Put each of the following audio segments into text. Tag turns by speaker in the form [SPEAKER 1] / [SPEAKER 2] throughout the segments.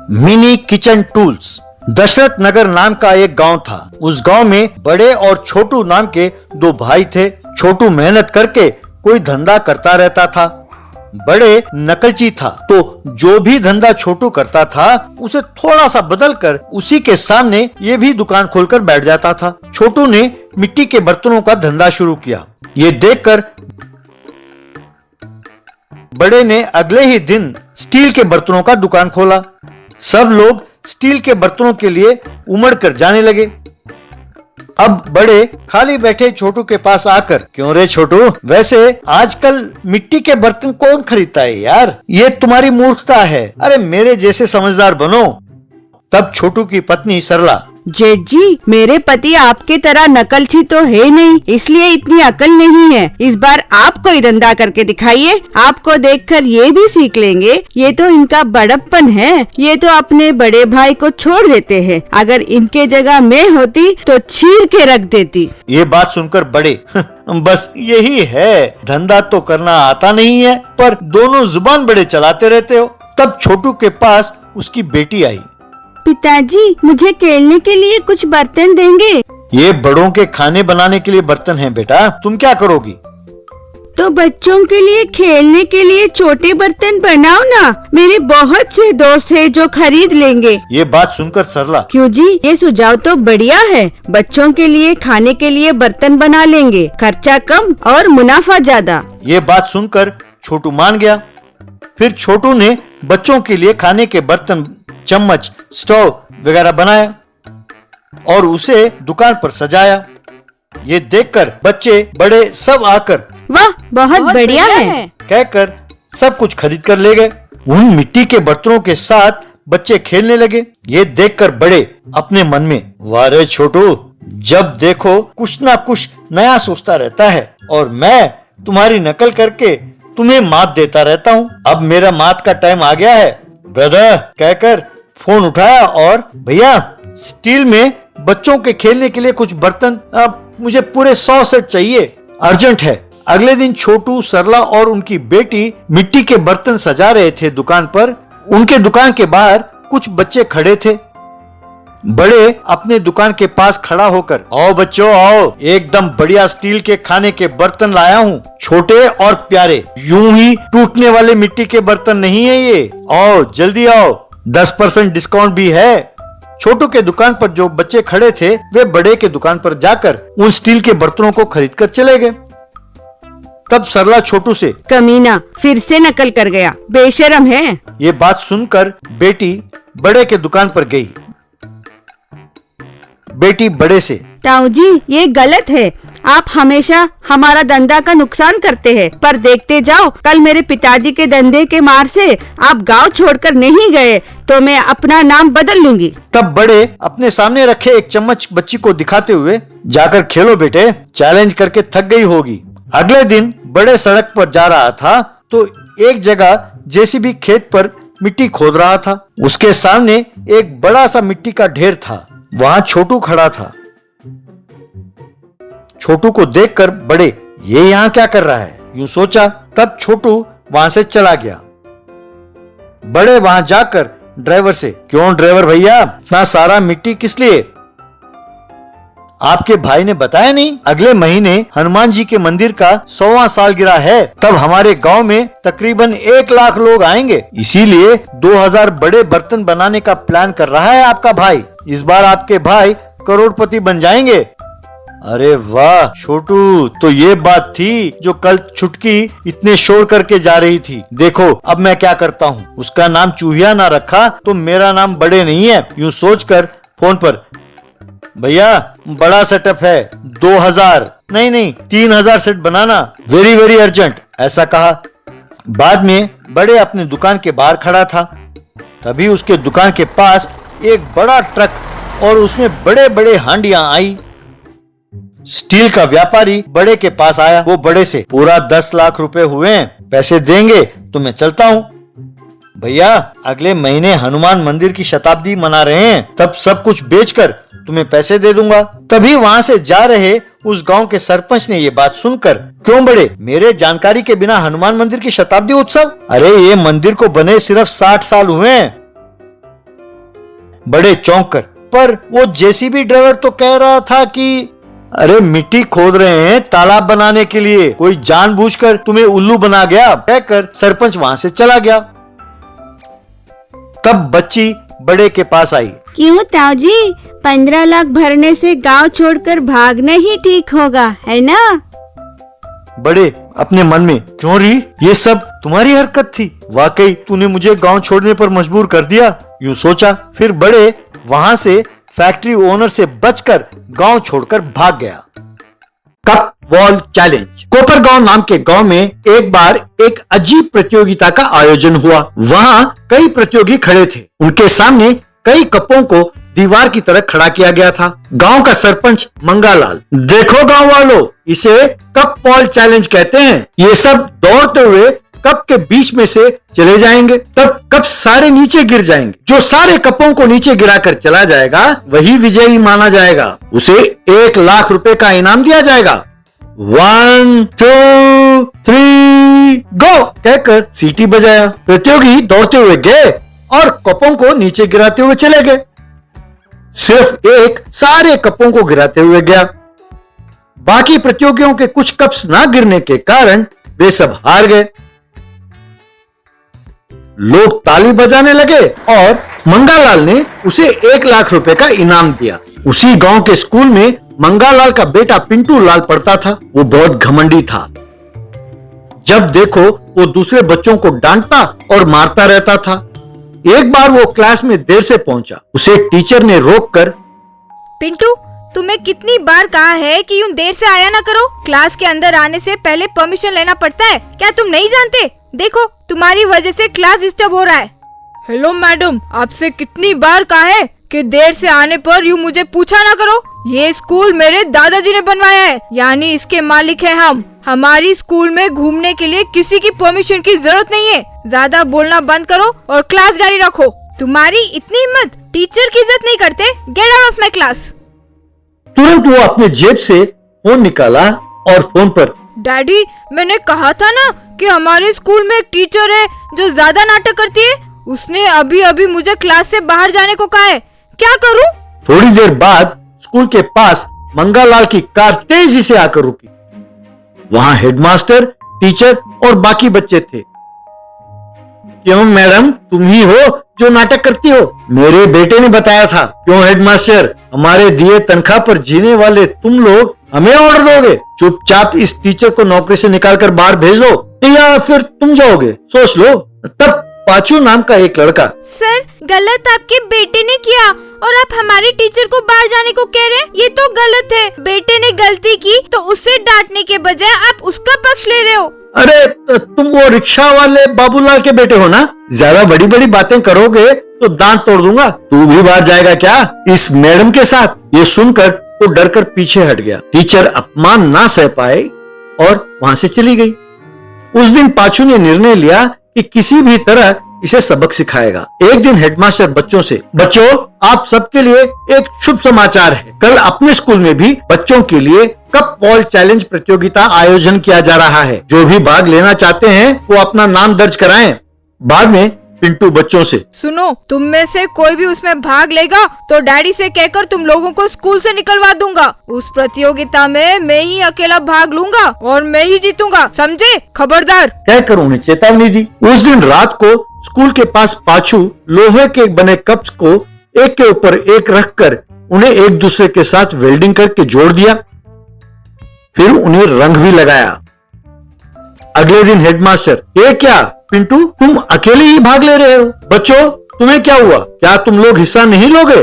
[SPEAKER 1] Mini kitchen tools. Dasharath Nagar नाम का एक गांव था। उस गांव में बड़े और छोटू नाम के दो भाई थे। छोटू मेहनत करके कोई धंधा करता रहता था। बड़े नकलची था, तो जो भी धंधा छोटू करता था उसे थोड़ा सा बदल कर उसी के सामने ये भी दुकान खोलकर बैठ जाता था। छोटू ने मिट्टी के बर्तनों का धंधा शुरू किया। ये देखकर बड़े ने अगले ही दिन स्टील के बर्तनों का दुकान खोला। सब लोग स्टील के बर्तनों के लिए उमड़ कर जाने लगे। अब बड़े खाली बैठे छोटू के पास आकर, क्यों रे छोटू, वैसे आजकल मिट्टी के बर्तन कौन खरीदता है यार, ये तुम्हारी मूर्खता है। अरे मेरे जैसे समझदार बनो। तब छोटू की पत्नी सरला,
[SPEAKER 2] जेठ जी, मेरे पति आपके तरह नकलची तो है नहीं, इसलिए इतनी अकल नहीं है। इस बार आप कोई धंधा करके दिखाइए, आपको देखकर ये भी सीख लेंगे। ये तो इनका बड़प्पन है, ये तो अपने बड़े भाई को छोड़ देते हैं। अगर इनके जगह मैं होती तो चीर के रख देती।
[SPEAKER 1] ये बात सुनकर बड़े बस यही है, धंधा तो करना आता नहीं है, पर दोनों जुबान बड़े चलाते रहते हो। तब छोटू के पास उसकी बेटी आई।
[SPEAKER 2] पिताजी, मुझे खेलने के लिए कुछ बर्तन देंगे?
[SPEAKER 1] ये बड़ों के खाने बनाने के लिए बर्तन हैं बेटा, तुम क्या करोगी?
[SPEAKER 2] तो बच्चों के लिए खेलने के लिए छोटे बर्तन बनाओ ना, मेरे बहुत से दोस्त हैं जो खरीद लेंगे।
[SPEAKER 1] ये बात सुनकर सरला,
[SPEAKER 2] क्यों जी, ये सुझाव तो बढ़िया है। बच्चों के लिए खाने के लिए बर्तन बना लेंगे, खर्चा कम और मुनाफा ज्यादा।
[SPEAKER 1] ये बात सुनकर छोटू मान गया। फिर छोटू ने बच्चों के लिए खाने के बर्तन, चम्मच, स्टोव वगैरह बनाया और उसे दुकान पर सजाया। ये देखकर बच्चे बड़े सब आकर,
[SPEAKER 2] वाह, बहुत बढ़िया है
[SPEAKER 1] कहकर सब कुछ खरीद कर ले गए। उन मिट्टी के बर्तनों के साथ बच्चे खेलने लगे। ये देखकर बड़े अपने मन में, वाह रे छोटू, जब देखो कुछ ना कुछ नया सोचता रहता है और मैं तुम्हारी नकल करके तुम्हें मात देता रहता हूँ। अब मेरा मात का टाइम आ गया है ब्रदर, कहकर फोन उठाया और, भैया स्टील में बच्चों के खेलने के लिए कुछ बर्तन, मुझे पूरे 100 सेट चाहिए, अर्जेंट है। अगले दिन छोटू, सरला और उनकी बेटी मिट्टी के बर्तन सजा रहे थे दुकान पर। उनके दुकान के बाहर कुछ बच्चे खड़े थे। बड़े अपने दुकान के पास खड़ा होकर, आओ बच्चों आओ, एकदम बढ़िया स्टील के खाने के बर्तन लाया हूँ, छोटे और प्यारे, यूं ही टूटने वाले मिट्टी के बर्तन नहीं है ये, आओ जल्दी आओ, 10% डिस्काउंट भी है। छोटू के दुकान पर जो बच्चे खड़े थे वे बड़े के दुकान पर जाकर उन स्टील के बर्तनों को खरीद कर चले गए। तब सरला छोटू से,
[SPEAKER 2] कमीना फिर से नकल कर गया, बेशरम है।
[SPEAKER 1] ये बात सुनकर बेटी बड़े के दुकान पर गई। बेटी बड़े से,
[SPEAKER 2] ताऊ जी, ये गलत है, आप हमेशा हमारा धंधा का नुकसान करते हैं, पर देखते जाओ, कल मेरे पिताजी के धंधे के मार से आप गांव छोड़कर नहीं गए तो मैं अपना नाम बदल लूंगी।
[SPEAKER 1] तब बड़े अपने सामने रखे एक चम्मच बच्ची को दिखाते हुए, जाकर खेलो बेटे, चैलेंज करके थक गई होगी। अगले दिन बड़े सड़क पर जा रहा था तो एक जगह जेसीबी खेत पर मिट्टी खोद रहा था। उसके सामने एक बड़ा सा मिट्टी का ढेर था। वहाँ छोटू खड़ा था। छोटू को देखकर बड़े, ये यहाँ क्या कर रहा है, यूं सोचा। तब छोटू वहां से चला गया। बड़े वहां जाकर ड्राइवर से, क्यों ड्राइवर भैया, इतना सारा मिट्टी किस लिए? आपके भाई ने बताया नहीं, अगले महीने हनुमान जी के मंदिर का 100वां सालगिरह है, तब हमारे गांव में तकरीबन 1 लाख लोग आएंगे, इसीलिए 2000 बड़े बर्तन बनाने का प्लान कर रहा है आपका भाई। इस बार आपके भाई करोड़पति बन जाएंगे। अरे वाह छोटू, तो ये बात थी जो कल छुटकी इतने शोर करके जा रही थी। देखो अब मैं क्या करता हूँ, उसका नाम चूहिया ना रखा तो मेरा नाम बड़े नहीं है। यूं सोचकर फोन पर, भैया बड़ा सेटअप है, 2000 नहीं 3000 सेट बनाना, वेरी वेरी अर्जेंट, ऐसा कहा। बाद में बड़े अपने दुकान के बाहर खड़ा था। तभी उसके दुकान के पास एक बड़ा ट्रक और उसमें बड़े बड़े हांडियां आई। स्टील का व्यापारी बड़े के पास आया। वो बड़े से, पूरा 10 लाख रुपए हुए हैं, पैसे देंगे तो मैं चलता हूँ। भैया अगले महीने हनुमान मंदिर की शताब्दी मना रहे हैं, तब सब कुछ बेचकर तुम्हें पैसे दे दूंगा। तभी वहाँ से जा रहे उस गांव के सरपंच ने ये बात सुनकर, क्यों बड़े, मेरे जानकारी के बिना हनुमान मंदिर की शताब्दी उत्सव? अरे ये मंदिर को बने सिर्फ 60 साल हुए हैं। बड़े चौंक कर, पर वो जेसीबी ड्राइवर तो कह रहा था कि अरे मिट्टी खोद रहे हैं तालाब बनाने के लिए, कोई जानबूझकर तुम्हें उल्लू बना गया, कहकर सरपंच वहाँ से चला गया। तब बच्ची बड़े के पास आई।
[SPEAKER 2] क्यों ताऊ जी, 15 लाख भरने से गांव छोड़कर भागना ही ठीक होगा, है ना?
[SPEAKER 1] बड़े अपने मन में, क्यों री, ये सब तुम्हारी हरकत थी, वाकई तूने मुझे गांव छोड़ने पर मजबूर कर दिया, यूं सोचा। फिर बड़े वहां से फैक्ट्री ओनर से बचकर गांव छोड़कर भाग गया। Cup wall challenge. कोपरगांव नाम के गांव में एक बार एक अजीब प्रतियोगिता का आयोजन हुआ। वहां कई प्रतियोगी खड़े थे। उनके सामने कई कपों को दीवार की तरह खड़ा किया गया था। गांव का सरपंच मंगालाल, देखो गांव वालों, इसे कप वॉल चैलेंज कहते हैं। ये सब दौड़ते हुए कप के बीच में से चले जाएंगे, तब कप सारे नीचे गिर जाएंगे। जो सारे कपों को नीचे गिराकर चला जाएगा वही विजयी माना जाएगा। उसे 1 लाख रुपए का इनाम दिया जाएगा। 1 2 3 गो कहकर सीटी बजाया। प्रतियोगी दौड़ते हुए गए और कपों को नीचे गिराते हुए चले गए। सिर्फ एक सारे कपों को गिराते हुए गया। बाकी प्रतियोगियों के कुछ कप्स ना गिरने के कारण वे सब हार गए। लोग ताली बजाने लगे और मंगालाल ने उसे 1 लाख रुपए का इनाम दिया। उसी गांव के स्कूल में मंगालाल का बेटा पिंटू लाल पढ़ता था। वो बहुत घमंडी था। जब देखो वो दूसरे बच्चों को डांटता और मारता रहता था। एक बार वो क्लास में देर से पहुंचा। उसे टीचर ने रोककर,
[SPEAKER 3] पिंटू, तुम्हें कितनी बार कहा है कि यूं देर से आया ना करो। क्लास के अंदर आने से पहले परमिशन लेना पड़ता है, क्या तुम नहीं जानते? देखो, तुम्हारी वजह से क्लास डिस्टर्ब हो रहा है। हेलो मैडम, आपसे कितनी बार कहा है कि देर से आने पर यूं मुझे पूछा ना करो। ये स्कूल मेरे दादाजी ने बनवाया है, यानी इसके मालिक है हम। हमारी स्कूल में घूमने के लिए किसी की परमिशन की जरूरत नहीं है। ज्यादा बोलना बंद करो और क्लास जारी रखो। तुम्हारी इतनी हिम्मत, टीचर की इज्जत नहीं करते। Get out of my class.
[SPEAKER 1] तुरंत वो अपने जेब से फोन निकाला और फोन पर,
[SPEAKER 3] डैडी, मैंने कहा था ना कि हमारे स्कूल में एक टीचर है जो ज्यादा नाटक करती है। उसने अभी अभी मुझे क्लास से बाहर जाने को कहा है, क्या करूं?
[SPEAKER 1] थोड़ी देर बाद स्कूल के पास मंगालाल की कार तेजी से आकर रुकी। वहां हेडमास्टर, टीचर और बाकी बच्चे थे। क्यों मैडम, तुम ही हो जो नाटक करती हो? मेरे बेटे ने बताया था। क्यों हेडमास्टर, हमारे दिए तनख्वाह पर जीने वाले तुम लोग हमें ऑर्डर दोगे? चुपचाप इस टीचर को नौकरी से निकालकर बाहर भेज दो, या फिर तुम जाओगे, सोच लो। तब पाचू नाम का एक लड़का,
[SPEAKER 3] सर, गलत आपके बेटे ने किया और आप हमारे टीचर को बाहर जाने को कह रहे हैं, ये तो गलत है। बेटे ने गलती की तो उसे डांटने के बजाय आप उसका पक्ष ले रहे हो।
[SPEAKER 1] अरे तुम वो रिक्शा वाले बाबूलाल के बेटे हो ना? ज्यादा बड़ी बड़ी बातें करोगे तो दांत तोड़ दूंगा। तू भी बाहर जाएगा क्या इस मैडम के साथ? ये सुनकर वो डरकर पीछे हट गया। टीचर अपमान ना सह पाए और वहां से चली गई। उस दिन पाचू ने निर्णय लिया कि किसी भी तरह इसे सबक सिखाएगा। एक दिन हेडमास्टर बच्चों से, बच्चों, आप सबके लिए एक शुभ समाचार है। कल अपने स्कूल में भी बच्चों के लिए कप वॉल चैलेंज प्रतियोगिता आयोजन किया जा रहा है। जो भी भाग लेना चाहते हैं वो अपना नाम दर्ज कराएं। बाद में पिंटू बच्चों से,
[SPEAKER 3] सुनो, तुम में से कोई भी उसमें भाग लेगा तो डैडी से कहकर तुम लोगों को स्कूल से निकलवा दूंगा। उस प्रतियोगिता में मैं ही अकेला भाग लूंगा और मैं ही जीतूंगा, समझे? खबरदार।
[SPEAKER 1] कहकर उन्हें चेतावनी दी। उस दिन रात को स्कूल के पास पाचू लोहे के बने कप्स को एक के ऊपर एक रखकर उन्हें एक दूसरे के साथ वेल्डिंग करके जोड़ दिया। फिर उन्हें रंग भी लगाया। अगले दिन हेडमास्टर, ये क्या पिंटू, तुम अकेले ही भाग ले रहे हो? बच्चों, तुम्हें क्या हुआ? क्या तुम लोग हिस्सा नहीं लोगे?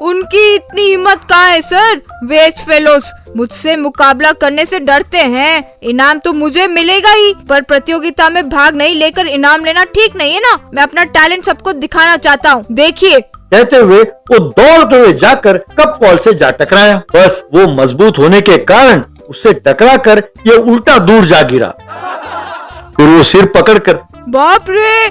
[SPEAKER 3] उनकी इतनी हिम्मत कहाँ है सर? वेस्ट फेलोस, मुझसे मुकाबला करने से डरते हैं। इनाम तो मुझे मिलेगा ही, पर प्रतियोगिता में भाग नहीं लेकर इनाम लेना ठीक नहीं है ना। मैं अपना टैलेंट सबको दिखाना चाहता हूँ, देखिए।
[SPEAKER 1] कहते हुए वो दौड़ते हुए जाकर कप वॉल से जा टकराया। बस वो मजबूत होने के कारण उससे टकराकर ये उल्टा दूर जा गिरा। फिर वो सिर पकड़कर,
[SPEAKER 3] बाप रे,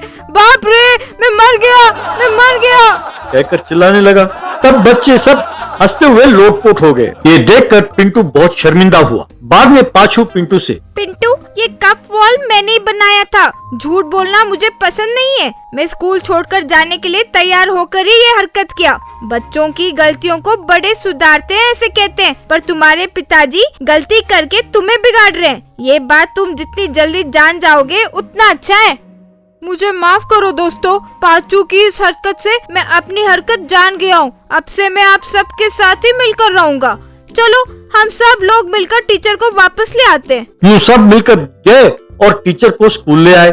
[SPEAKER 3] मैं मर गया, कहकर
[SPEAKER 1] चिल्लाने लगा। तब बच्चे सब हंसते हुए लोटपोट हो गए। ये देखकर पिंटू बहुत शर्मिंदा हुआ। बाद में पाचू पिंटू से,
[SPEAKER 3] पिंटू, ये कप वॉल मैंने ही बनाया था। झूठ बोलना मुझे पसंद नहीं है। मैं स्कूल छोड़कर जाने के लिए तैयार होकर ही ये हरकत किया। बच्चों की गलतियों को बड़े सुधारते हैं ऐसे कहते हैं, पर तुम्हारे पिताजी गलती करके तुम्हें बिगाड़ रहे हैं। ये बात तुम जितनी जल्दी जान जाओगे उतना अच्छा है। मुझे माफ करो दोस्तों, पाचू की इस हरकत से मैं अपनी हरकत जान गया हूँ। अब से मैं आप सबके साथ ही मिलकर रहूंगा। चलो हम सब लोग मिलकर टीचर को वापस ले आते हैं।
[SPEAKER 1] यूँ सब मिलकर गए और टीचर को स्कूल ले आए।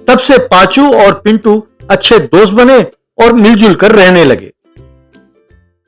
[SPEAKER 1] तब से पाचू और पिंटू अच्छे दोस्त बने और मिलजुल कर रहने लगे।